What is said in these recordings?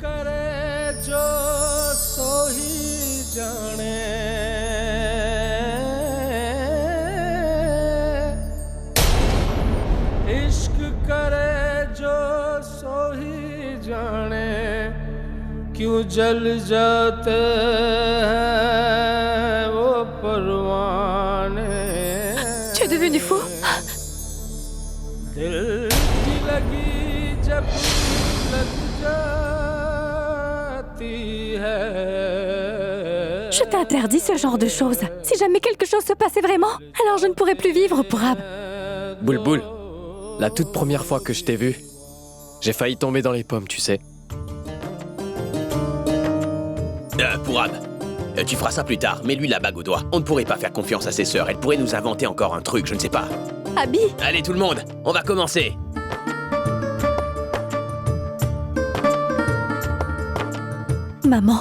करे जो सो ही जाने इश्क करे जो सो ही जाने क्यों जल जाते हैं वो परवाने Tu es devenu fou? दिल की लगी जब लग जाती है Je t'interdis ce genre de choses. Si jamais quelque chose se passait vraiment, alors je ne pourrais plus vivre, Pourab. Boulboul, la toute première fois que je t'ai vu, j'ai failli tomber dans les pommes, tu sais. Pourab, tu feras ça plus tard, mets-lui la bague au doigt. On ne pourrait pas faire confiance à ses sœurs, elles pourraient nous inventer encore un truc, je ne sais pas. Abby, Allez tout le monde, on va commencer. maman.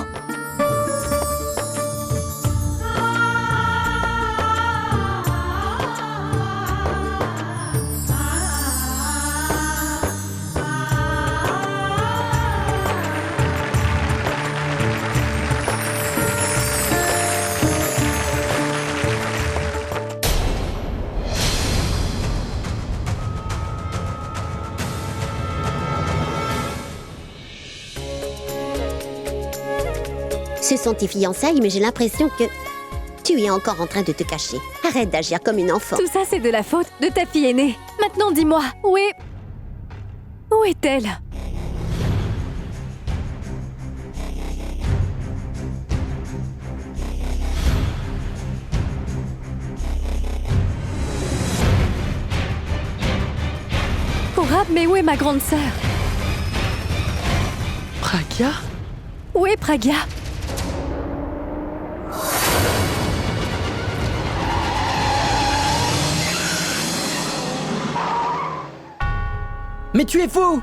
Ce sont tes fiançailles, mais j'ai l'impression que tu es encore en train de te cacher. Arrête d'agir comme une enfant. Tout ça, c'est de la faute de ta fille aînée. Maintenant, dis-moi, où est-elle? Pourab, mais où est ma grande sœur? Pragya? Où est Pragya? Mais tu es fou!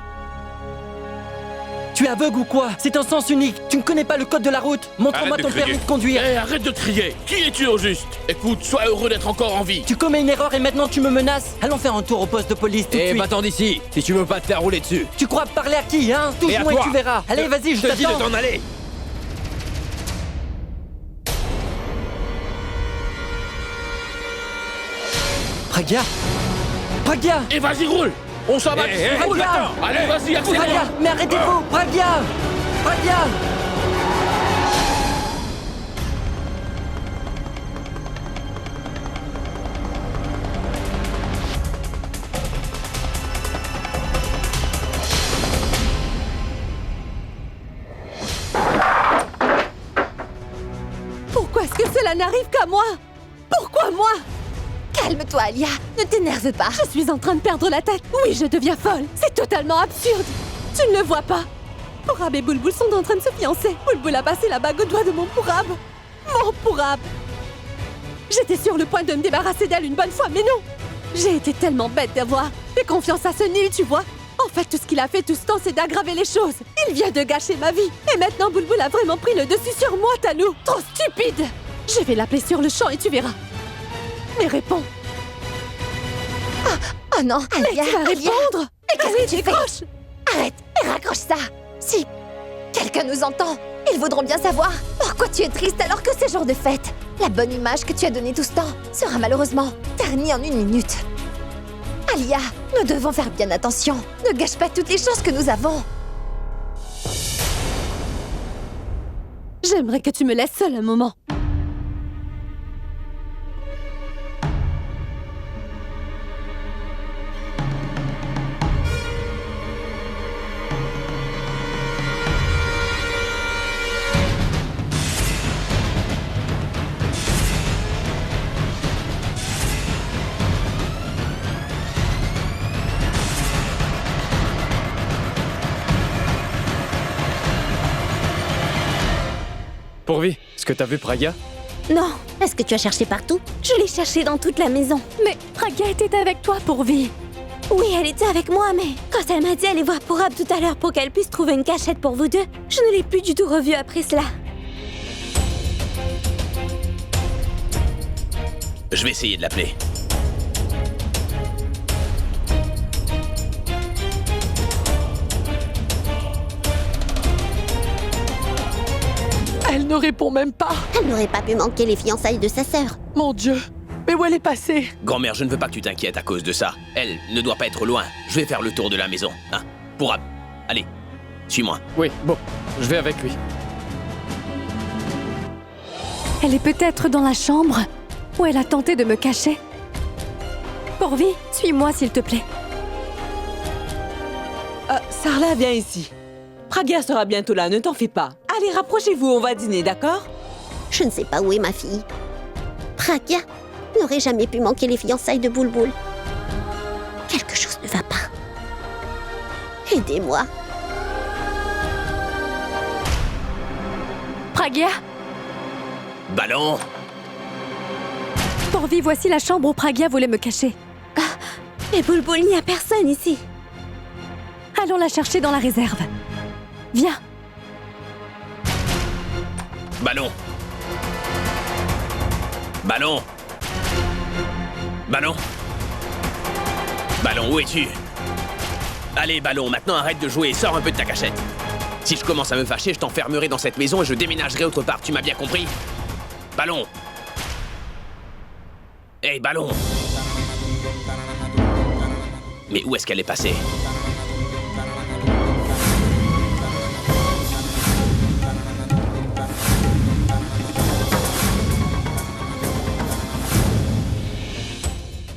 Tu es aveugle ou quoi? C'est un sens unique. Tu ne connais pas le code de la route. Montre-moi ton permis de conduire. Hé, arrête de crier. Qui es-tu au juste? Écoute, sois heureux d'être encore en vie. Tu commets une erreur et maintenant tu me menaces. Allons faire un tour au poste de police tout de suite. va-t'en d'ici, si tu veux pas te faire rouler dessus. Tu crois parler à qui, hein? Touche-moi et tu verras. Allez, vas-y, je te dis de t'attends. t'en aller. Pragya? Pragya? Et vas-y, roule. On s'en va. Roule Pragya! maintenant. Allez, vas-y, accélère. Pragya! Mais arrêtez-vous! Pragya! Pragya! Pourquoi est-ce que cela n'arrive qu'à moi? Pourquoi moi? Calme-toi, Alia. Ne t'énerve pas. Je suis en train de perdre la tête. Oui, je deviens folle. C'est totalement absurde. Tu ne le vois pas. Pourab et Boulboul sont en train de se fiancer. Boulboul a passé la bague au doigt de mon Pourab. Mon Pourab. J'étais sur le point de me débarrasser d'elle une bonne fois, mais non. J'ai été tellement bête d'avoir fait confiance à ce nul, tu vois. En fait, tout ce qu'il a fait tout ce temps, c'est d'aggraver les choses. Il vient de gâcher ma vie. Et maintenant, Boulboul a vraiment pris le dessus sur moi, Tanou. Trop stupide. Je vais l'appeler sur le champ et tu verras. Mais réponds. Oh non, Mais Alia, tu vas Alia. répondre. Mais qu'est-ce que tu fais? décroche. Arrête et raccroche ça. Si quelqu'un nous entend, ils voudront bien savoir pourquoi tu es triste alors que c'est jour de fête. La bonne image que tu as donnée tout ce temps sera malheureusement ternie en 1 minute. Alia, nous devons faire bien attention. Ne gâche pas toutes les chances que nous avons. J'aimerais que tu me laisses seule un moment. Pourvi, est-ce que t'as vu Pragya? Non, est-ce que tu as cherché partout? Je l'ai cherché dans toute la maison. Mais Pragya était avec toi, Pourvi. Oui, elle était avec moi, mais quand elle m'a dit aller voir Pourab tout à l'heure pour qu'elle puisse trouver une cachette pour vous deux, je ne l'ai plus du tout revue après cela. Je vais essayer de l'appeler. ne répond même pas. Elle n'aurait pas pu manquer les fiançailles de sa sœur. Mon Dieu, mais où elle est passée? Grand-mère, je ne veux pas que tu t'inquiètes à cause de ça. Elle ne doit pas être loin. Je vais faire le tour de la maison, hein. Pourab, allez, suis-moi. Oui, bon, je vais avec lui. Elle est peut-être dans la chambre où elle a tenté de me cacher. Porvi, suis-moi s'il te plaît. Sarla, viens ici. Pragya sera bientôt là, ne t'en fais pas. Allez, rapprochez-vous, on va dîner, d'accord? Je ne sais pas où est ma fille. Pragya n'aurait jamais pu manquer les fiançailles de Bulbul. Quelque chose ne va pas. Aidez-moi. Pragya, Ballon! Porvi, voici la chambre où Pragya voulait me cacher. Mais Bulbul, il n'y a personne ici. Allons la chercher dans la réserve. Viens. Ballon! Ballon! Ballon! Ballon, où es-tu? Allez, Ballon, maintenant arrête de jouer et sors un peu de ta cachette. Si je commence à me fâcher, je t'enfermerai dans cette maison et je déménagerai autre part, tu m'as bien compris? Ballon! Hey, Ballon! Mais où est-ce qu'elle est passée?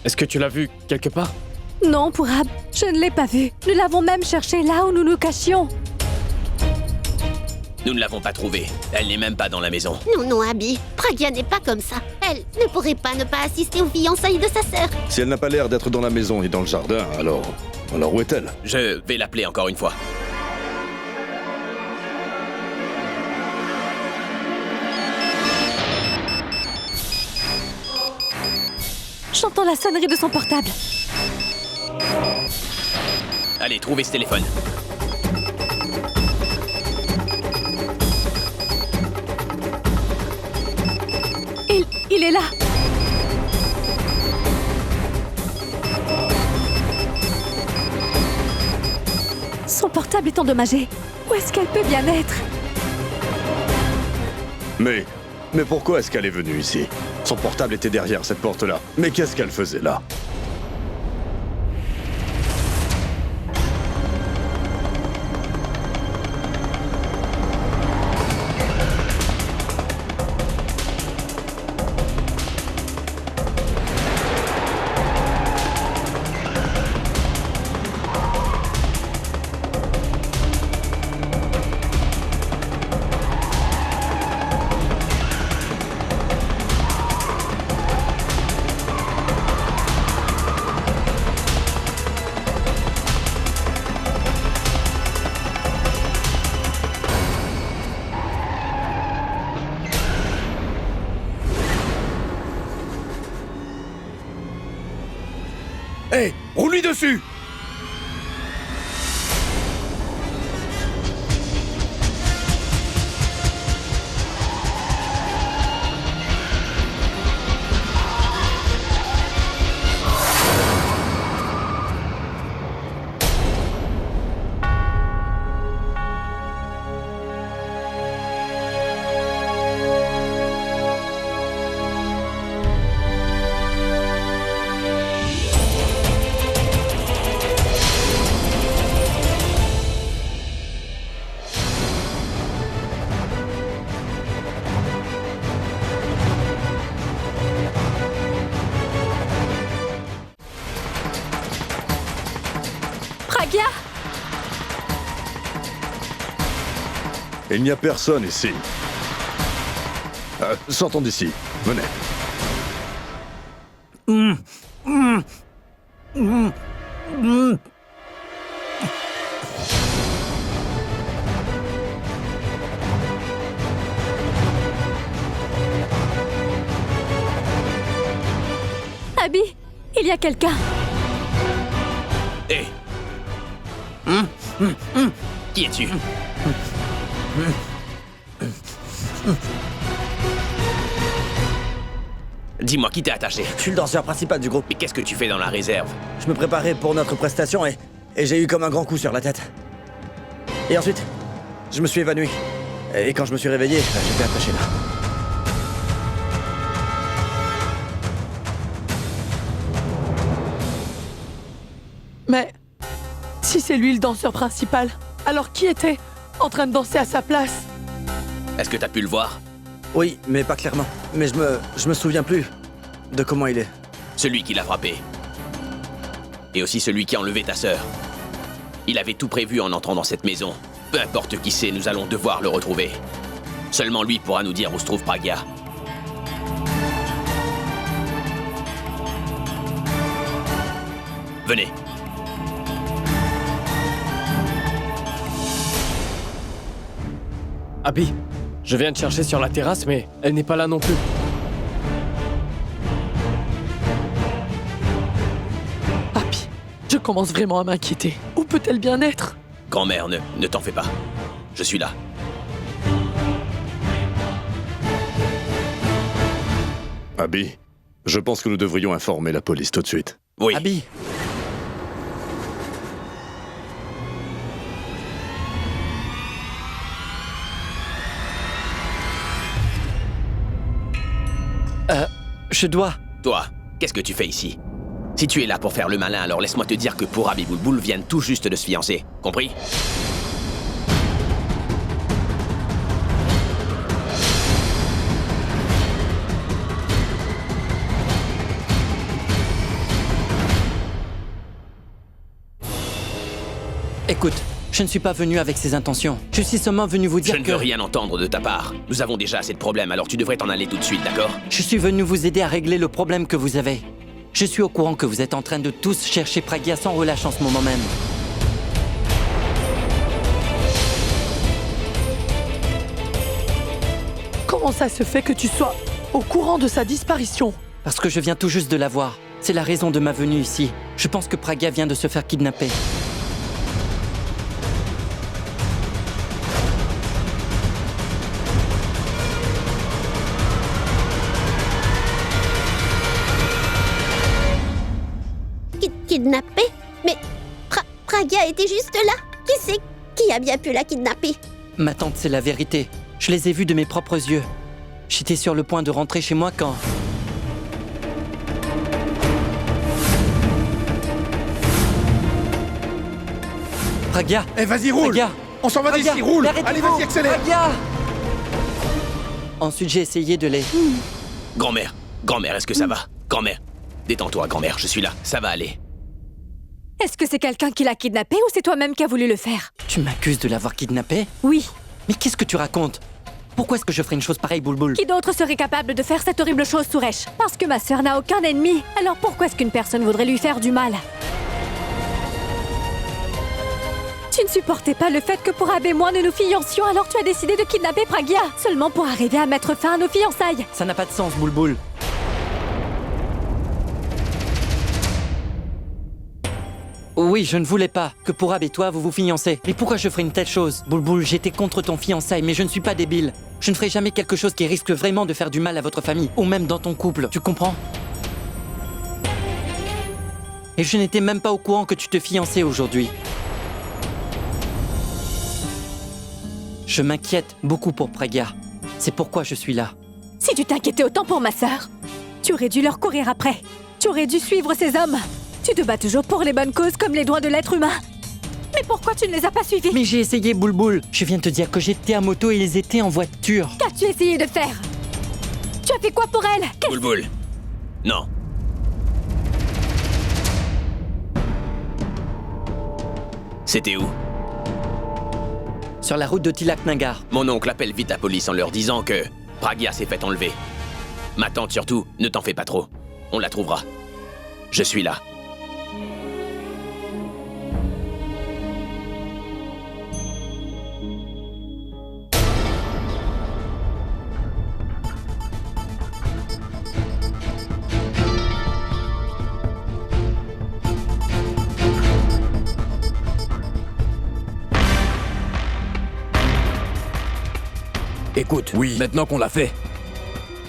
Est-ce que tu l'as vu quelque part? Non, Pourab, je ne l'ai pas vue. Nous l'avons même cherchée là où nous nous cachions. Nous ne l'avons pas trouvée. Elle n'est même pas dans la maison. Non, Abby. Pragya n'est pas comme ça. Elle ne pourrait pas ne pas assister aux fiançailles de sa sœur. Si elle n'a pas l'air d'être dans la maison ni dans le jardin, alors où est-elle? Je vais l'appeler encore une fois. J'entends la sonnerie de son portable. Allez, trouvez ce téléphone. Il est là. Son portable est endommagé. Où est-ce qu'elle peut bien être? Mais pourquoi est-ce qu'elle est venue ici? Son portable était derrière cette porte-là. Mais qu'est-ce qu'elle faisait là? Hé, roule-lui dessus! Pragya! Il n'y a personne ici. Sortons d'ici. Venez. Abby, il y a quelqu'un. Hé! Qui es-tu? Dis-moi, qui t'est attaché? Je suis le danseur principal du groupe. Mais qu'est-ce que tu fais dans la réserve? Je me préparais pour notre prestation et j'ai eu comme un grand coup sur la tête. Et ensuite, je me suis évanoui. Et quand je me suis réveillé, j'étais attaché là. Mais si c'est lui le danseur principal, alors qui était en train de danser à sa place? Est-ce que t'as pu le voir? Oui, mais pas clairement. Mais je me souviens plus de comment il est. Celui qui l'a frappé. Et aussi celui qui a enlevé ta sœur. Il avait tout prévu en entrant dans cette maison. Peu importe qui c'est, nous allons devoir le retrouver. Seulement lui pourra nous dire où se trouve Pragya. Venez. Abby, je viens de chercher sur la terrasse, mais elle n'est pas là non plus. Abby, je commence vraiment à m'inquiéter. Où peut-elle bien être? Grand-mère, ne t'en fais pas. Je suis là. Abby, je pense que nous devrions informer la police tout de suite. Oui. Abby. Je dois... Toi, qu'est-ce que tu fais ici? Si tu es là pour faire le malin, alors laisse-moi te dire que Pourab et Bulbul viennent tout juste de se fiancer. Compris? Écoute, je ne suis pas venu avec ces intentions. Je suis seulement venu vous dire Je ne veux rien entendre de ta part. Nous avons déjà assez de problèmes, alors tu devrais t'en aller tout de suite, d'accord? Je suis venu vous aider à régler le problème que vous avez. Je suis au courant que vous êtes en train de tous chercher Pragya sans relâche en ce moment même. Comment ça se fait que tu sois au courant de sa disparition? Parce que je viens tout juste de la voir. C'est la raison de ma venue ici. Je pense que Pragya vient de se faire kidnapper. Kidnappée? Mais Pragya était juste là. Qui c'est qui a bien pu la kidnapper? Ma tante, c'est la vérité. Je les ai vus de mes propres yeux. J'étais sur le point de rentrer chez moi quand... Pragya! Eh, vas-y, roule! Pragya! On s'en va Pragya, d'ici, roule! arrêtez-vous! Allez, vas-y, accélère! Pragya! Ensuite, j'ai essayé de les... Grand-mère, est-ce que ça va? Grand-mère, détends-toi, grand-mère, je suis là, ça va aller. Est-ce que c'est quelqu'un qui l'a kidnappé ou c'est toi-même qui as voulu le faire? Tu m'accuses de l'avoir kidnappé? Oui. Mais qu'est-ce que tu racontes? Pourquoi est-ce que je ferais une chose pareille, Bulbul? Qui d'autre serait capable de faire cette horrible chose, Suresh? Parce que ma sœur n'a aucun ennemi. Alors pourquoi est-ce qu'une personne voudrait lui faire du mal? Tu ne supportais pas le fait que Pourab et moi ne nous fiancions, alors tu as décidé de kidnapper Pragya, seulement pour arriver à mettre fin à nos fiançailles. Ça n'a pas de sens, Bulbul. Oui, je ne voulais pas que Pourab et toi vous vous fiancez. Mais pourquoi je ferais une telle chose? Bulbul, j'étais contre ton fiançailles, mais je ne suis pas débile. Je ne ferai jamais quelque chose qui risque vraiment de faire du mal à votre famille, ou même dans ton couple, tu comprends? Et je n'étais même pas au courant que tu te fiançais aujourd'hui. Je m'inquiète beaucoup pour Pragya. C'est pourquoi je suis là. Si tu t'inquiétais autant pour ma sœur, tu aurais dû leur courir après. Tu aurais dû suivre ces hommes. Tu te bats toujours pour les bonnes causes comme les droits de l'être humain. Mais pourquoi tu ne les as pas suivis? Mais j'ai essayé, Bulbul. Je viens de te dire que j'étais à moto et ils étaient en voiture. Qu'as-tu essayé de faire? Tu as fait quoi pour elle? Bulbul, non. C'était où? Sur la route de Tilak Nagar. Mon oncle appelle vite la police en leur disant que Pragya s'est fait enlever. Ma tante surtout, ne t'en fais pas trop. On la trouvera. Je suis là. Écoute, oui. Maintenant qu'on l'a fait,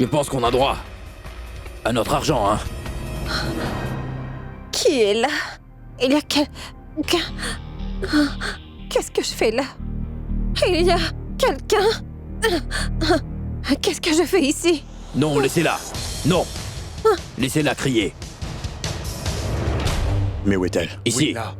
je pense qu'on a droit à notre argent, hein. Qui est là? Il y a quelqu'un... Qu'est-ce que je fais là? Il y a quelqu'un Qu'est-ce que je fais ici? Non, laissez-la. Non. Laissez-la crier. Mais où est-elle? Ici. Là.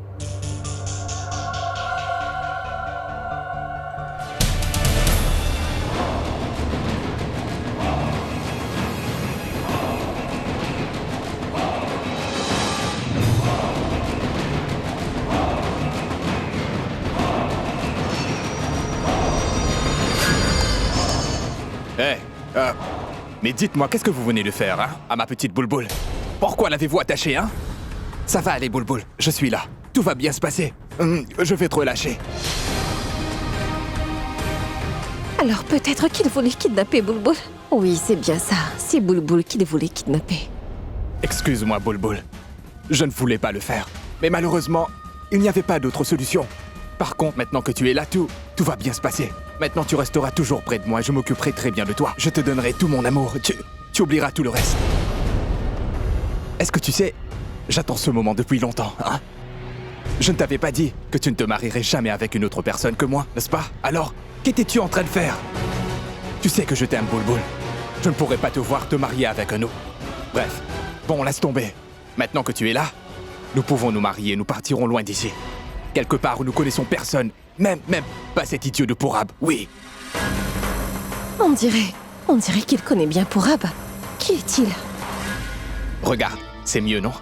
Mais dites-moi, qu'est-ce que vous venez de faire, hein, à ma petite Boulboul? Pourquoi l'avez-vous attachée, hein? Ça va aller, Boulboul, je suis là. Tout va bien se passer. Je vais te relâcher. Alors peut-être qu'il voulait kidnapper Boulboul? Oui, c'est bien ça. C'est Boulboul qui le voulait kidnapper. Excuse-moi, Boulboul. Je ne voulais pas le faire. Mais malheureusement, il n'y avait pas d'autre solution. Par contre, maintenant que tu es là, tout va bien se passer. Maintenant, tu resteras toujours près de moi et je m'occuperai très bien de toi. Je te donnerai tout mon amour. Tu oublieras tout le reste. Est-ce que tu sais, j'attends ce moment depuis longtemps, hein? Je ne t'avais pas dit que tu ne te marierais jamais avec une autre personne que moi, n'est-ce pas? Alors, qu'étais-tu en train de faire? Tu sais que je t'aime, Boulboul. Je ne pourrais pas te voir te marier avec un autre. Bref, bon, laisse tomber. Maintenant que tu es là, nous pouvons nous marier et nous partirons loin d'ici. Quelque part où nous connaissons personne, même pas cet idiot de Pourab, oui. On dirait qu'il connaît bien Pourab. Qui est-il? Regarde, c'est mieux, non?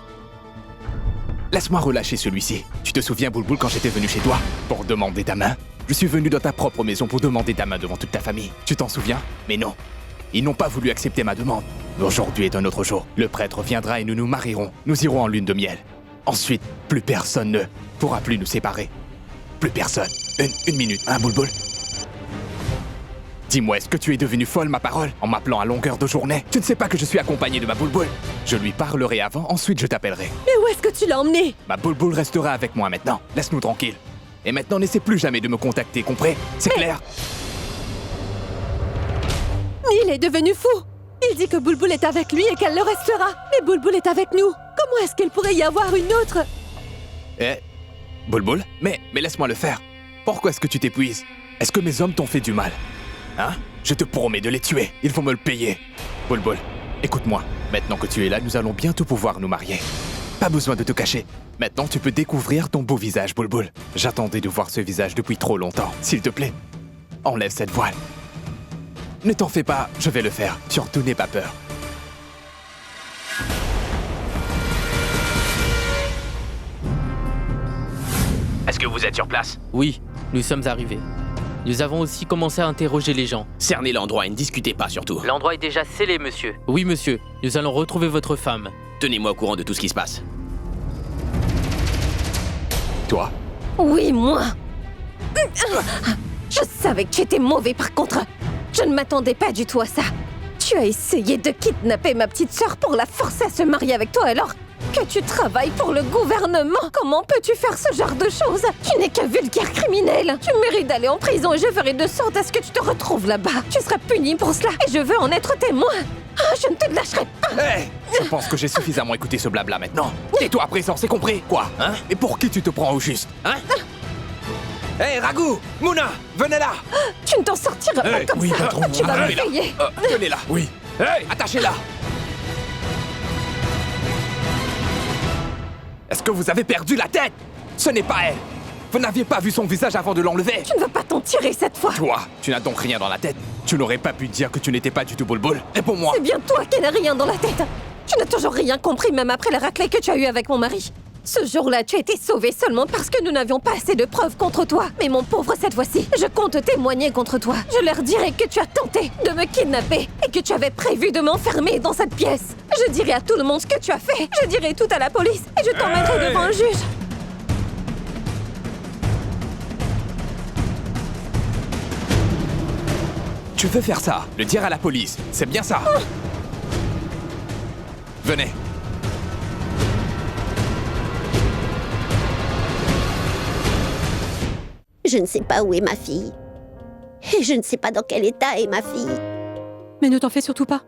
Laisse-moi relâcher celui-ci. Tu te souviens, Boulboul, quand j'étais venu chez toi pour demander ta main? Je suis venu dans ta propre maison pour demander ta main devant toute ta famille. Tu t'en souviens? Mais non. Ils n'ont pas voulu accepter ma demande. Aujourd'hui est un autre jour. Le prêtre viendra et nous nous marierons. Nous irons en lune de miel. Ensuite, plus personne ne pourra plus nous séparer. Plus personne. Une minute, hein, Boulboul? Dis-moi, est-ce que tu es devenue folle, ma parole, en m'appelant à longueur de journée? Tu ne sais pas que je suis accompagné de ma Boulboul? Je lui parlerai avant, ensuite je t'appellerai. Mais où est-ce que tu l'as emmené? Ma Boulboul restera avec moi maintenant. Laisse-nous tranquilles. Et maintenant, n'essaie plus jamais de me contacter, compris? C'est clair? Il est devenu fou. Il dit que Boulboul est avec lui et qu'elle le restera. Mais Boulboul est avec nous. Comment est-ce qu'il pourrait y avoir une autre? Boulboul? Mais laisse-moi le faire. Pourquoi est-ce que tu t'épuises? Est-ce que mes hommes t'ont fait du mal? Hein? Je te promets de les tuer. Ils vont me le payer. Boulboul, écoute-moi. Maintenant que tu es là, nous allons bientôt pouvoir nous marier. Pas besoin de te cacher. Maintenant, tu peux découvrir ton beau visage, Boulboul. J'attendais de voir ce visage depuis trop longtemps. S'il te plaît, enlève cette voile. Ne t'en fais pas, je vais le faire. Surtout, n'aie pas peur. Est-ce que vous êtes sur place? Oui, nous sommes arrivés. Nous avons aussi commencé à interroger les gens. Cernez l'endroit et ne discutez pas surtout. L'endroit est déjà scellé, monsieur. Oui, monsieur. Nous allons retrouver votre femme. Tenez-moi au courant de tout ce qui se passe. Toi? Oui, moi. Je savais que tu étais mauvais par contre. Je ne m'attendais pas du tout à ça. Tu as essayé de kidnapper ma petite sœur pour la forcer à se marier avec toi alors que tu travailles pour le gouvernement. Comment peux-tu faire ce genre de choses? Tu n'es qu'un vulgaire criminel. Tu mérites d'aller en prison et je ferai de sorte à ce que tu te retrouves là-bas. Tu seras puni pour cela et je veux en être témoin. Ah, je ne te lâcherai pas. Hey! Je pense que j'ai suffisamment écouté ce blabla maintenant. Tais-toi à présent, c'est compris? Quoi? Hein? Et pour qui tu te prends au juste? Hein? Hey, Ragou! Mouna! Venez là! Tu ne t'en sortiras pas comme oui, ça. patron. Tu vas me Tenez-la. payer. Tenez-la! Oui. Hey! Attachez-la! Est-ce que vous avez perdu la tête? Ce n'est pas elle! Vous n'aviez pas vu son visage avant de l'enlever? Tu ne vas pas t'en tirer cette fois. Toi, tu n'as donc rien dans la tête? Tu n'aurais pas pu dire que tu n'étais pas du tout Boulboul? Réponds-moi! C'est bien toi qui n'as rien dans la tête. Tu n'as toujours rien compris même après la raclée que tu as eue avec mon mari. Ce jour-là, tu as été sauvé seulement parce que nous n'avions pas assez de preuves contre toi. Mais mon pauvre, cette fois-ci, je compte témoigner contre toi. Je leur dirai que tu as tenté de me kidnapper et que tu avais prévu de m'enfermer dans cette pièce. Je dirai à tout le monde ce que tu as fait. Je dirai tout à la police et je t'emmènerai devant un juge. Tu veux faire ça? Le dire à la police? C'est bien ça? Venez. Je ne sais pas où est ma fille. Et je ne sais pas dans quel état est ma fille. Mais ne t'en fais surtout pas.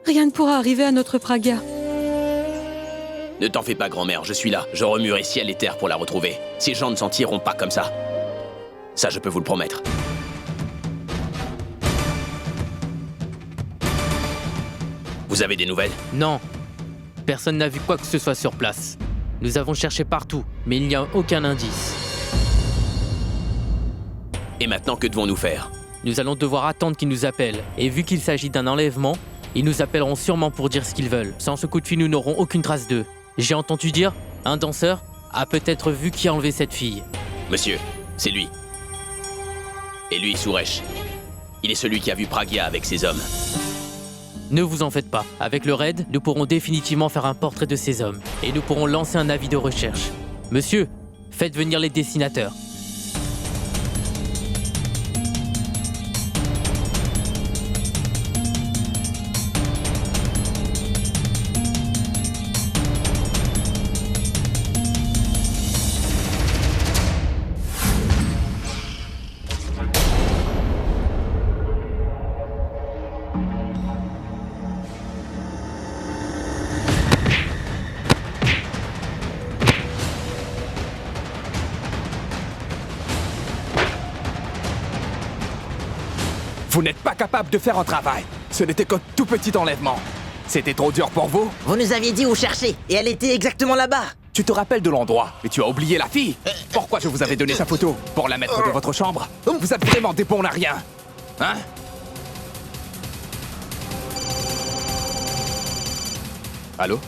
Rien ne pourra arriver à notre Praga. Ne t'en fais pas, grand-mère, je suis là. Je remuerai ciel et terre pour la retrouver. Ces gens ne s'en tireront pas comme ça. Ça, je peux vous le promettre. Vous avez des nouvelles? Non. Personne n'a vu quoi que ce soit sur place. Nous avons cherché partout, mais il n'y a aucun indice. Et maintenant, que devons-nous faire? Nous allons devoir attendre qu'ils nous appellent. Et vu qu'il s'agit d'un enlèvement, ils nous appelleront sûrement pour dire ce qu'ils veulent. Sans ce coup de fil, nous n'aurons aucune trace d'eux. J'ai entendu dire, un danseur a peut-être vu qui a enlevé cette fille. Monsieur, c'est lui. Et lui, Suresh. Il est celui qui a vu Pragya avec ses hommes. Ne vous en faites pas. Avec le raid, nous pourrons définitivement faire un portrait de ces hommes. Et nous pourrons lancer un avis de recherche. Monsieur, faites venir les dessinateurs. Vous n'êtes pas capable de faire un travail. Ce n'était qu'un tout petit enlèvement. C'était trop dur pour vous? Vous nous aviez dit où chercher, et elle était exactement là-bas. Tu te rappelles de l'endroit, mais tu as oublié la fille. Pourquoi je vous avais donné sa photo? Pour la mettre de votre chambre? Vous êtes vraiment des bons à rien. Hein? Allô?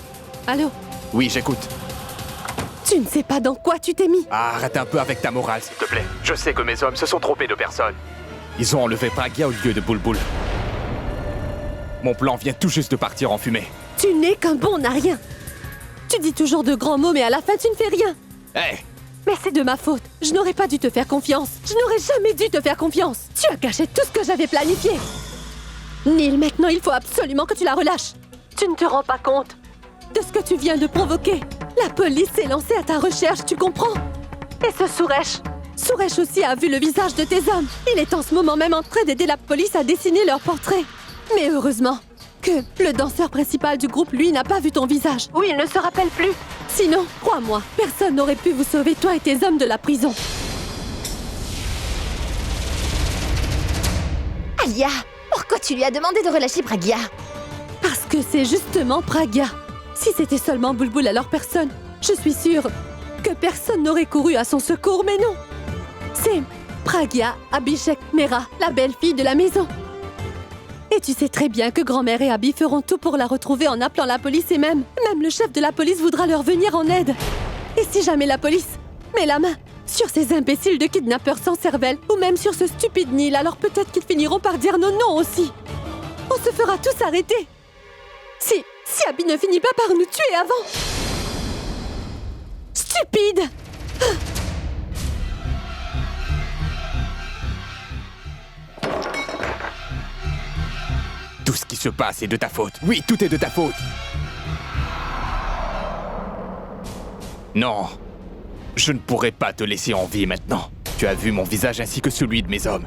Allô? Oui, j'écoute. Tu ne sais pas dans quoi tu t'es mis. Arrête un peu avec ta morale, s'il te plaît. Je sais que mes hommes se sont trompés de personne. Ils ont enlevé Pragya au lieu de Bulbul. Mon plan vient tout juste de partir en fumée. Tu n'es qu'un bon à rien. Tu dis toujours de grands mots, mais à la fin, tu ne fais rien. Hé! Mais c'est de ma faute. Je n'aurais pas dû te faire confiance. Je n'aurais jamais dû te faire confiance. Tu as gâché tout ce que j'avais planifié. Neil, maintenant, il faut absolument que tu la relâches. Tu ne te rends pas compte de ce que tu viens de provoquer. La police s'est lancée à ta recherche, tu comprends? Et ce Suresh aussi a vu le visage de tes hommes. Il est en ce moment même en train d'aider la police à dessiner leur portrait. Mais heureusement que le danseur principal du groupe, lui, n'a pas vu ton visage. Ou il ne se rappelle plus. Sinon, crois-moi, personne n'aurait pu vous sauver, toi et tes hommes, de la prison. Alia, pourquoi tu lui as demandé de relâcher Pragya? Parce que c'est justement Pragya. Si c'était seulement Bulbul, alors personne. Je suis sûre que personne n'aurait couru à son secours, mais non. C'est Pragya Abhishek Mehra, la belle-fille de la maison. Et tu sais très bien que grand-mère et Abhi feront tout pour la retrouver en appelant la police et même le chef de la police voudra leur venir en aide. Et si jamais la police met la main sur ces imbéciles de kidnappeurs sans cervelle ou même sur ce stupide Neil, alors peut-être qu'ils finiront par dire nos noms aussi. On se fera tous arrêter. Si Abhi ne finit pas par nous tuer avant. Stupide! Tout ce qui se passe est de ta faute. Oui, tout est de ta faute. Non. Je ne pourrai pas te laisser en vie maintenant. Tu as vu mon visage ainsi que celui de mes hommes.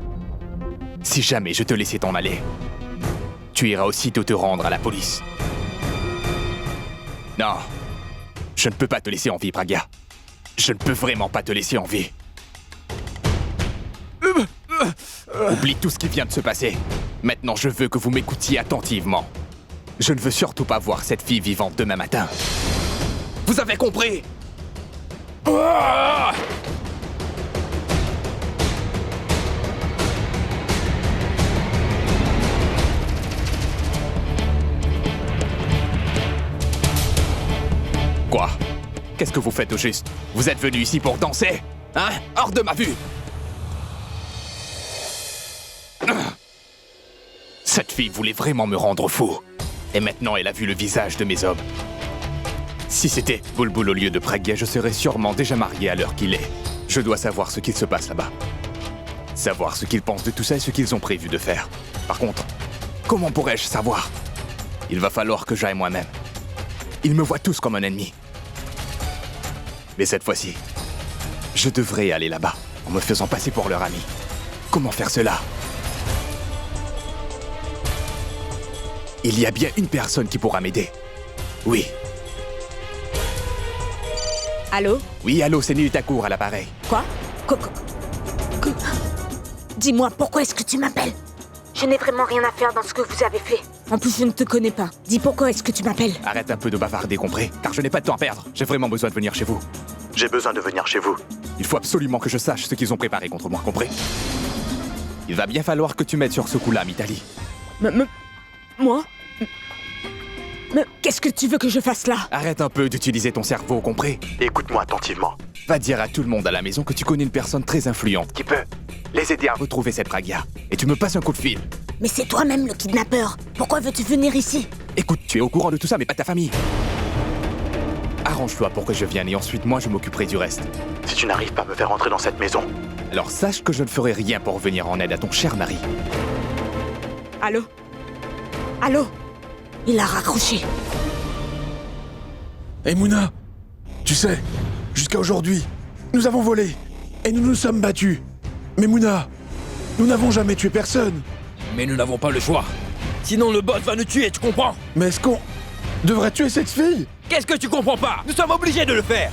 Si jamais je te laissais t'en aller, tu iras aussitôt te rendre à la police. Non. Je ne peux pas te laisser en vie, Pragya. Je ne peux vraiment pas te laisser en vie. Oublie tout ce qui vient de se passer. Maintenant, je veux que vous m'écoutiez attentivement. Je ne veux surtout pas voir cette fille vivante demain matin. Vous avez compris? Quoi? Qu'est-ce que vous faites au juste? Vous êtes venu ici pour danser? Hein? Hors de ma vue! Cette fille voulait vraiment me rendre fou. Et maintenant, elle a vu le visage de mes hommes. Si c'était Bulbul au lieu de Pragya, je serais sûrement déjà marié à l'heure qu'il est. Je dois savoir ce qu'il se passe là-bas. Savoir ce qu'ils pensent de tout ça et ce qu'ils ont prévu de faire. Par contre, comment pourrais-je savoir? Il va falloir que j'aille moi-même. Ils me voient tous comme un ennemi. Mais cette fois-ci, je devrais aller là-bas, en me faisant passer pour leur ami. Comment faire cela? Il y a bien une personne qui pourra m'aider. Oui. Allô? Oui, allô, c'est Neil Thakur à l'appareil. Quoi? Dis-moi, pourquoi est-ce que tu m'appelles? Je n'ai vraiment rien à faire dans ce que vous avez fait. En plus, je ne te connais pas. Dis pourquoi est-ce que tu m'appelles? Arrête un peu de bavarder, compris? Car je n'ai pas de temps à perdre. J'ai vraiment besoin de venir chez vous. J'ai besoin de venir chez vous. Il faut absolument que je sache ce qu'ils ont préparé contre moi, compris? Il va bien falloir que tu m'aides sur ce coup-là, Mitali. Moi? Mais qu'est-ce que tu veux que je fasse là? Arrête un peu d'utiliser ton cerveau, compris? Écoute-moi attentivement. Va dire à tout le monde à la maison que tu connais une personne très influente qui peut les aider à retrouver cette Pragia. Et tu me passes un coup de fil. Mais c'est toi-même le kidnappeur. Pourquoi veux-tu venir ici? Écoute, tu es au courant de tout ça, mais pas ta famille. Arrange-toi pour que je vienne et ensuite moi je m'occuperai du reste. Si tu n'arrives pas à me faire entrer dans cette maison... Alors sache que je ne ferai rien pour venir en aide à ton cher mari. Allô? Allô? Il a raccroché. Hey Mouna, tu sais, jusqu'à aujourd'hui, nous avons volé et nous nous sommes battus. Mais Mouna, nous n'avons jamais tué personne. Mais nous n'avons pas le choix. Sinon le boss va nous tuer, tu comprends? Mais est-ce qu'on devrait tuer cette fille? Qu'est-ce que tu comprends pas? Nous sommes obligés de le faire.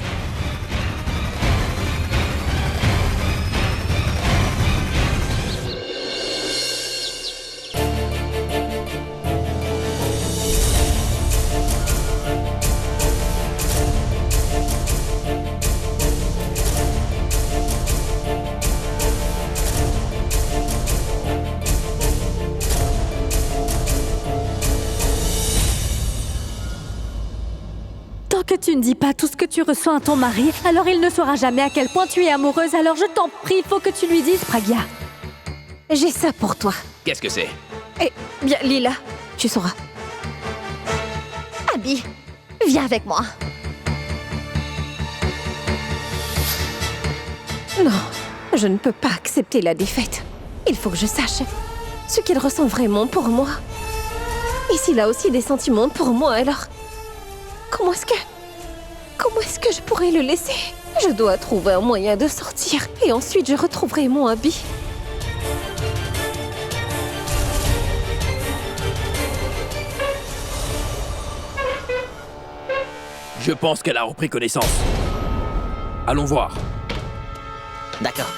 Tant que tu ne dis pas tout ce que tu ressens à ton mari, alors il ne saura jamais à quel point tu es amoureuse. Alors je t'en prie, faut que tu lui dises, Pragia. J'ai ça pour toi. Qu'est-ce que c'est? Eh bien, Lila, tu sauras. Abby, viens avec moi. Non, je ne peux pas accepter la défaite. Il faut que je sache ce qu'il ressent vraiment pour moi. Et s'il a aussi des sentiments pour moi, alors... Comment est-ce que je pourrais le laisser? Je dois trouver un moyen de sortir. Et ensuite, je retrouverai mon Abby. Je pense qu'elle a repris connaissance. Allons voir. D'accord.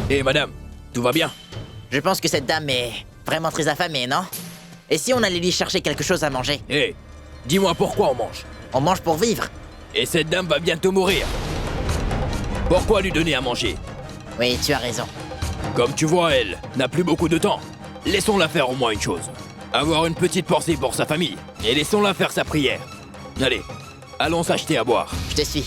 Hé madame, tout va bien? Je pense que cette dame est vraiment très affamée, non? Et si on allait lui chercher quelque chose à manger? Hé, dis-moi pourquoi on mange? On mange pour vivre. Et cette dame va bientôt mourir. Pourquoi lui donner à manger? Oui, tu as raison. Comme tu vois, elle n'a plus beaucoup de temps. Laissons-la faire au moins une chose. Avoir une petite portée pour sa famille. Et laissons-la faire sa prière. Allez, allons s'acheter à boire. Je te suis.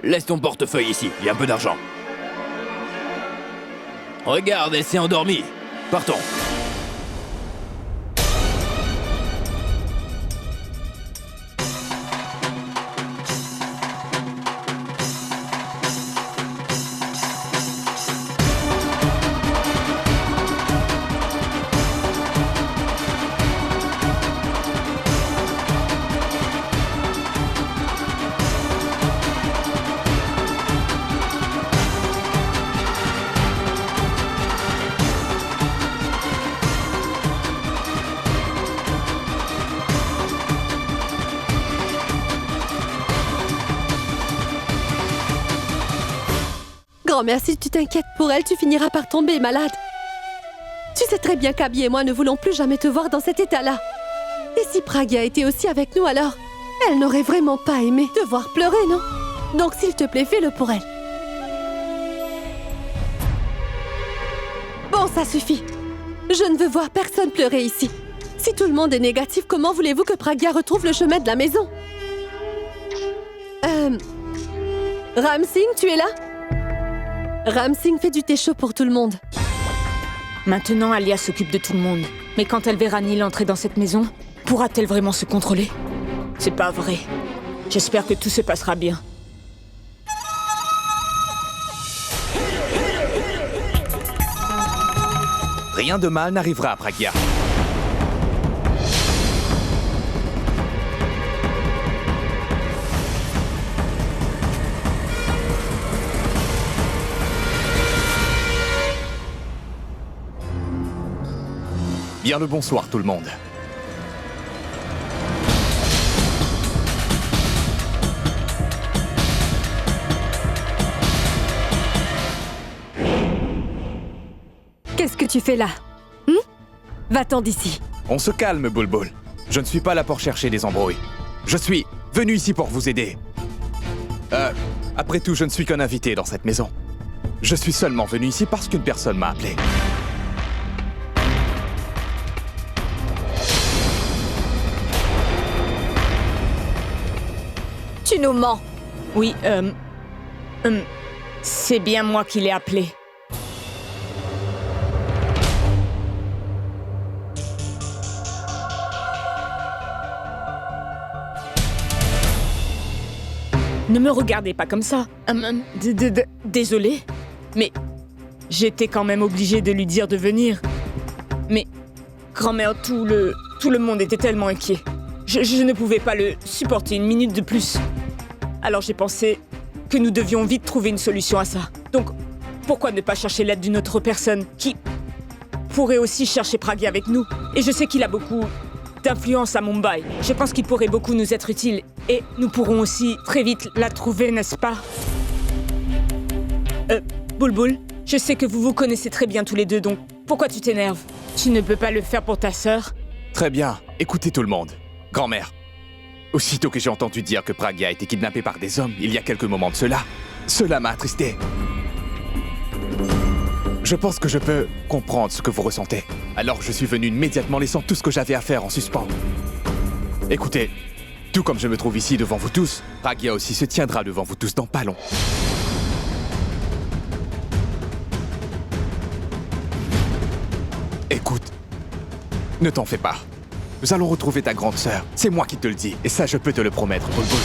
Laisse ton portefeuille ici, il y a un peu d'argent. Regarde, elle s'est endormie. Partons. Grand-mère, si tu t'inquiètes pour elle, tu finiras par tomber malade. Tu sais très bien qu'Abby et moi ne voulons plus jamais te voir dans cet état-là. Et si Pragia était aussi avec nous, alors elle n'aurait vraiment pas aimé te voir pleurer, non? Donc s'il te plaît, fais-le pour elle. Bon, Bon, ça suffit. Je ne veux voir personne pleurer ici. Si tout le monde est négatif, comment voulez-vous que Pragya retrouve le chemin de la maison? Ramsing, tu es là? Ramsing fait du thé chaud pour tout le monde. Maintenant, Alia s'occupe de tout le monde. Mais quand elle verra Neil entrer dans cette maison, pourra-t-elle vraiment se contrôler? C'est pas vrai. J'espère que tout se passera bien. Rien de mal n'arrivera à Pragya. Bien le bonsoir tout le monde. Qu'est-ce que tu fais là? Va-t'en d'ici. On se calme, Bulbul. Je ne suis pas là pour chercher des embrouilles. Je suis venu ici pour vous aider. Après tout, je ne suis qu'un invité dans cette maison. Je suis seulement venu ici parce qu'une personne m'a appelé. Tu nous mens. Oui, c'est bien moi qui l'ai appelé. Ne me regardez pas comme ça. Désolé, mais j'étais quand même obligée de lui dire de venir. Mais, grand-mère, tout le monde était tellement inquiet. Je ne pouvais pas le supporter une minute de plus. Alors j'ai pensé que nous devions vite trouver une solution à ça. Donc, pourquoi ne pas chercher l'aide d'une autre personne qui pourrait aussi chercher Pragya avec nous? Et je sais qu'il a beaucoup d'influence à Mumbai. Je pense qu'il pourrait beaucoup nous être utile. Et nous pourrons aussi très vite la trouver, n'est-ce pas? Bulbul, je sais que vous vous connaissez très bien tous les deux, donc pourquoi tu t'énerves? Tu ne peux pas le faire pour ta sœur? Très bien, écoutez tout le monde. Grand-mère, aussitôt que j'ai entendu dire que Pragya a été kidnappée par des hommes il y a quelques moments de cela m'a attristé. Je pense que je peux comprendre ce que vous ressentez. Alors je suis venu immédiatement laissant tout ce que j'avais à faire en suspens. Écoutez, tout comme je me trouve ici devant vous tous, Pragya aussi se tiendra devant vous tous dans pas long. Écoute, ne t'en fais pas. Nous allons retrouver ta grande sœur. C'est moi qui te le dis, et ça je peux te le promettre, Bulbul.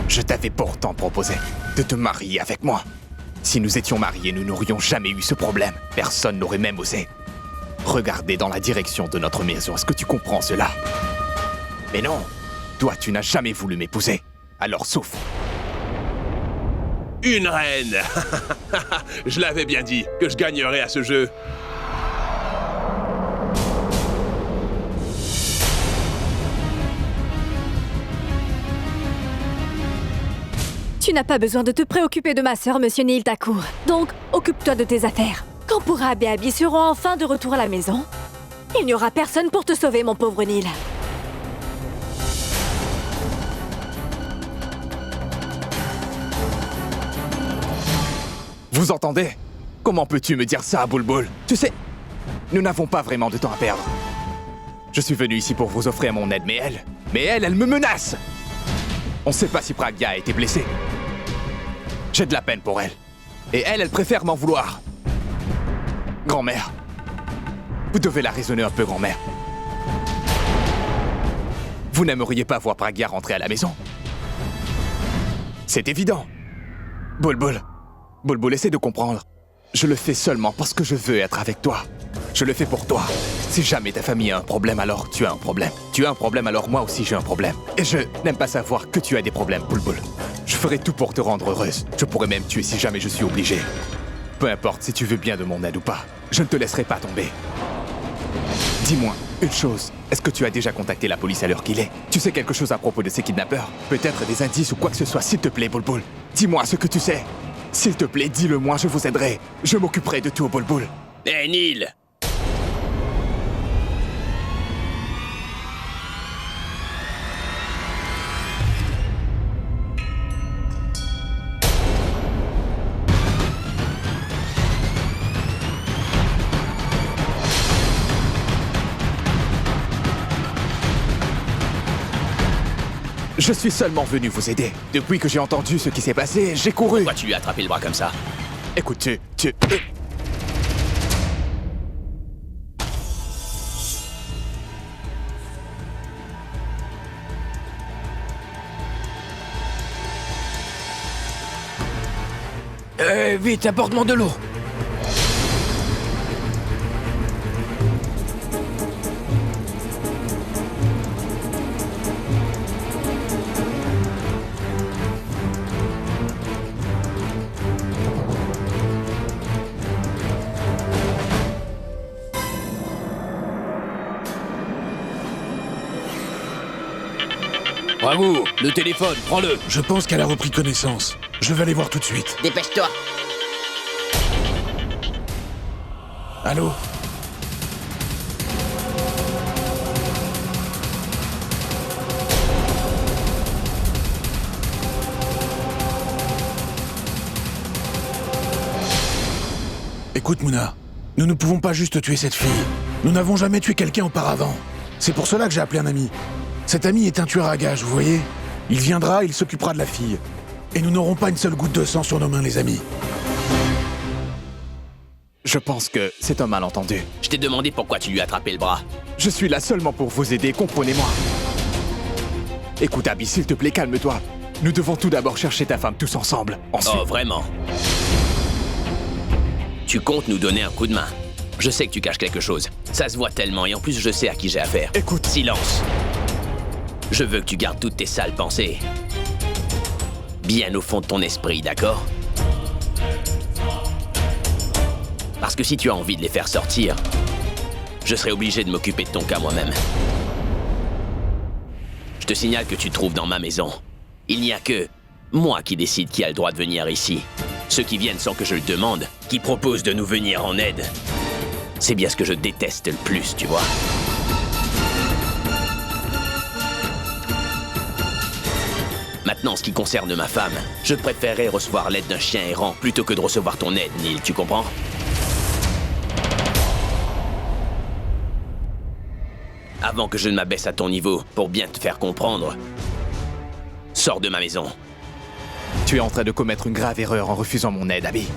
Je t'avais pourtant proposé de te marier avec moi. Si nous étions mariés, nous n'aurions jamais eu ce problème. Personne n'aurait même osé regarder dans la direction de notre maison. Est-ce que tu comprends cela? Mais non, toi tu n'as jamais voulu m'épouser. Alors souffre. Une reine. Je l'avais bien dit, que je gagnerais à ce jeu. Tu n'as pas besoin de te préoccuper de ma sœur, Monsieur Neil Thakur. Donc, occupe-toi de tes affaires. Quand Purab et Abby seront enfin de retour à la maison, il n'y aura personne pour te sauver, mon pauvre Neil. Vous entendez? Comment peux-tu me dire ça, Bulbul? Tu sais, nous n'avons pas vraiment de temps à perdre. Je suis venu ici pour vous offrir mon aide, mais elle me menace! On ne sait pas si Pragya a été blessée. J'ai de la peine pour elle. Et elle préfère m'en vouloir. Grand-mère, vous devez la raisonner un peu, grand-mère. Vous n'aimeriez pas voir Pragya rentrer à la maison? C'est évident. Bulbul, essaie de comprendre. Je le fais seulement parce que je veux être avec toi. Je le fais pour toi. Si jamais ta famille a un problème, alors tu as un problème. Tu as un problème, alors moi aussi j'ai un problème. Et je n'aime pas savoir que tu as des problèmes, Bulbul. Je ferai tout pour te rendre heureuse. Je pourrais même tuer si jamais je suis obligé. Peu importe si tu veux bien de mon aide ou pas, je ne te laisserai pas tomber. Dis-moi une chose. Est-ce que tu as déjà contacté la police à l'heure qu'il est? Tu sais quelque chose à propos de ces kidnappeurs? Peut-être des indices ou quoi que ce soit, s'il te plaît, Bulbul. Dis-moi ce que tu sais. S'il te plaît, dis-le-moi, je vous aiderai. Je m'occuperai de tout, Bulbul. Hé, Neil! Je suis seulement venu vous aider. Depuis que j'ai entendu ce qui s'est passé, j'ai couru. Pourquoi tu lui as attrapé le bras comme ça? Écoute, tu... Vite, apporte-moi de l'eau. Bravo, le téléphone, prends-le. Je pense qu'elle a repris connaissance. Je vais aller voir tout de suite. Dépêche-toi. Allô? Écoute, Mouna, nous ne pouvons pas juste tuer cette fille. Nous n'avons jamais tué quelqu'un auparavant. C'est pour cela que j'ai appelé un ami. Cet ami est un tueur à gages, vous voyez? Il viendra, il s'occupera de la fille. Et nous n'aurons pas une seule goutte de sang sur nos mains, les amis. Je pense que c'est un malentendu. Je t'ai demandé pourquoi tu lui as attrapé le bras. Je suis là seulement pour vous aider, comprenez-moi. Écoute, Abby, s'il te plaît, calme-toi. Nous devons tout d'abord chercher ta femme tous ensemble. Ensuite... Oh, vraiment? Tu comptes nous donner un coup de main? Je sais que tu caches quelque chose. Ça se voit tellement, et en plus je sais à qui j'ai affaire. Écoute... Silence. Je veux que tu gardes toutes tes sales pensées bien au fond de ton esprit, d'accord? Parce que si tu as envie de les faire sortir, je serai obligé de m'occuper de ton cas moi-même. Je te signale que tu te trouves dans ma maison. Il n'y a que moi qui décide qui a le droit de venir ici. Ceux qui viennent sans que je le demande, qui proposent de nous venir en aide. C'est bien ce que je déteste le plus, tu vois. Maintenant, en ce qui concerne ma femme, je préférerais recevoir l'aide d'un chien errant plutôt que de recevoir ton aide, Neil, tu comprends? Avant que je ne m'abaisse à ton niveau, pour bien te faire comprendre, sors de ma maison. Tu es en train de commettre une grave erreur en refusant mon aide, Abby.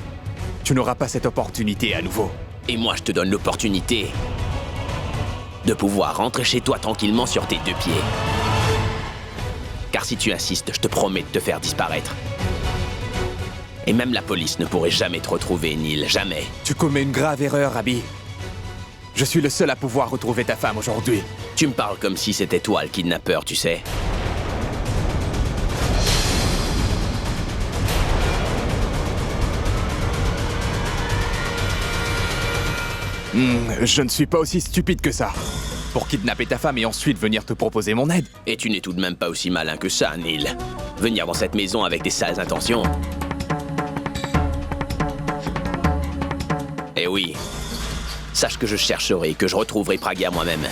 Tu n'auras pas cette opportunité à nouveau. Et moi, je te donne l'opportunité de pouvoir rentrer chez toi tranquillement sur tes deux pieds. Car si tu insistes, je te promets de te faire disparaître. Et même la police ne pourrait jamais te retrouver, Neil, jamais. Tu commets une grave erreur, Abby. Je suis le seul à pouvoir retrouver ta femme aujourd'hui. Tu me parles comme si c'était toi le kidnappeur, tu sais. Je ne suis pas aussi stupide que ça. Pour kidnapper ta femme et ensuite venir te proposer mon aide. Et tu n'es tout de même pas aussi malin que ça, Neil. Venir dans cette maison avec des sales intentions. Eh oui. Sache que je chercherai et que je retrouverai Pragia moi-même.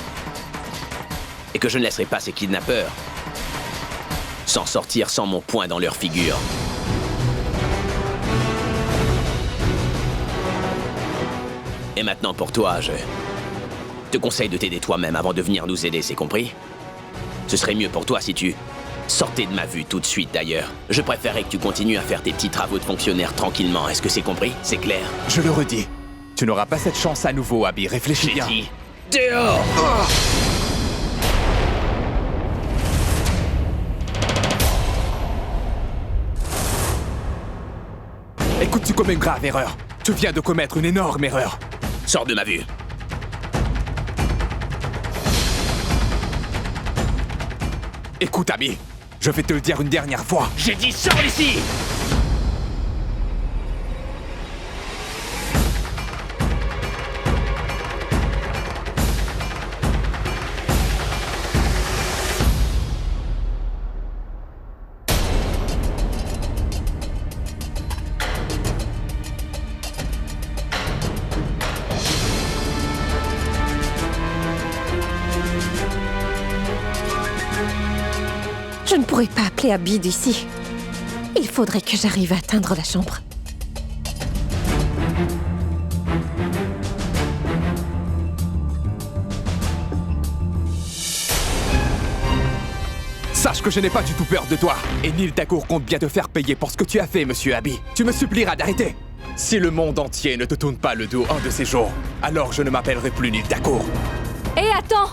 Et que je ne laisserai pas ces kidnappeurs s'en sortir sans mon poing dans leur figure. Et maintenant pour toi, je te conseille de t'aider toi-même avant de venir nous aider, c'est compris? Ce serait mieux pour toi si tu sortais de ma vue tout de suite d'ailleurs. Je préférerais que tu continues à faire tes petits travaux de fonctionnaire tranquillement, est-ce que c'est compris? C'est clair? Je le redis, tu n'auras pas cette chance à nouveau, Abby, réfléchis bien. Dehors! Écoute, tu commets une grave erreur. Tu viens de commettre une énorme erreur. Sors de ma vue. Écoute, Abby, je vais te le dire une dernière fois. J'ai dit sors d'ici! Je ne pourrais pas appeler Abby d'ici. Il faudrait que j'arrive à atteindre la chambre. Sache Sache que je n'ai pas du tout peur de toi. Et Neil Dagour compte bien te faire payer pour ce que tu as fait, monsieur Abby. Tu me supplieras d'arrêter. Si le monde entier ne te tourne pas le dos un de ces jours, alors je ne m'appellerai plus Neil Dagour. Et attends!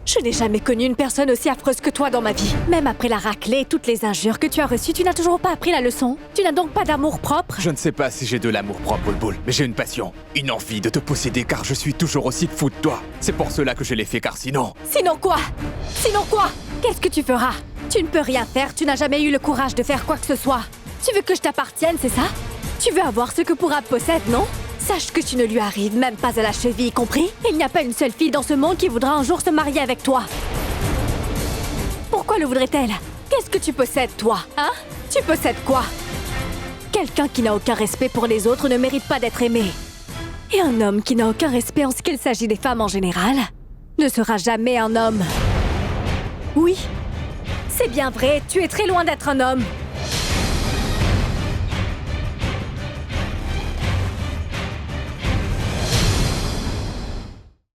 Je n'ai jamais connu une personne aussi affreuse que toi dans ma vie. Même après la raclée et toutes les injures que tu as reçues, tu n'as toujours pas appris la leçon. Tu n'as donc pas d'amour propre? Je ne sais pas si j'ai de l'amour propre, Bulbul, mais j'ai une passion, une envie de te posséder car je suis toujours aussi fou de toi. C'est pour cela que je l'ai fait car sinon... Sinon quoi? Sinon quoi? Qu'est-ce que tu feras? Tu ne peux rien faire, tu n'as jamais eu le courage de faire quoi que ce soit. Tu veux que je t'appartienne, c'est ça? Tu veux avoir ce que Pourab possède, non? Sache que tu ne lui arrives même pas à la cheville, compris? Il n'y a pas une seule fille dans ce monde qui voudra un jour se marier avec toi. Pourquoi le voudrait-elle? Qu'est-ce que tu possèdes, toi? Hein? Tu possèdes quoi? Quelqu'un qui n'a aucun respect pour les autres ne mérite pas d'être aimé. Et un homme qui n'a aucun respect en ce qu'il s'agit des femmes en général ne sera jamais un homme. Oui, c'est bien vrai, tu es très loin d'être un homme.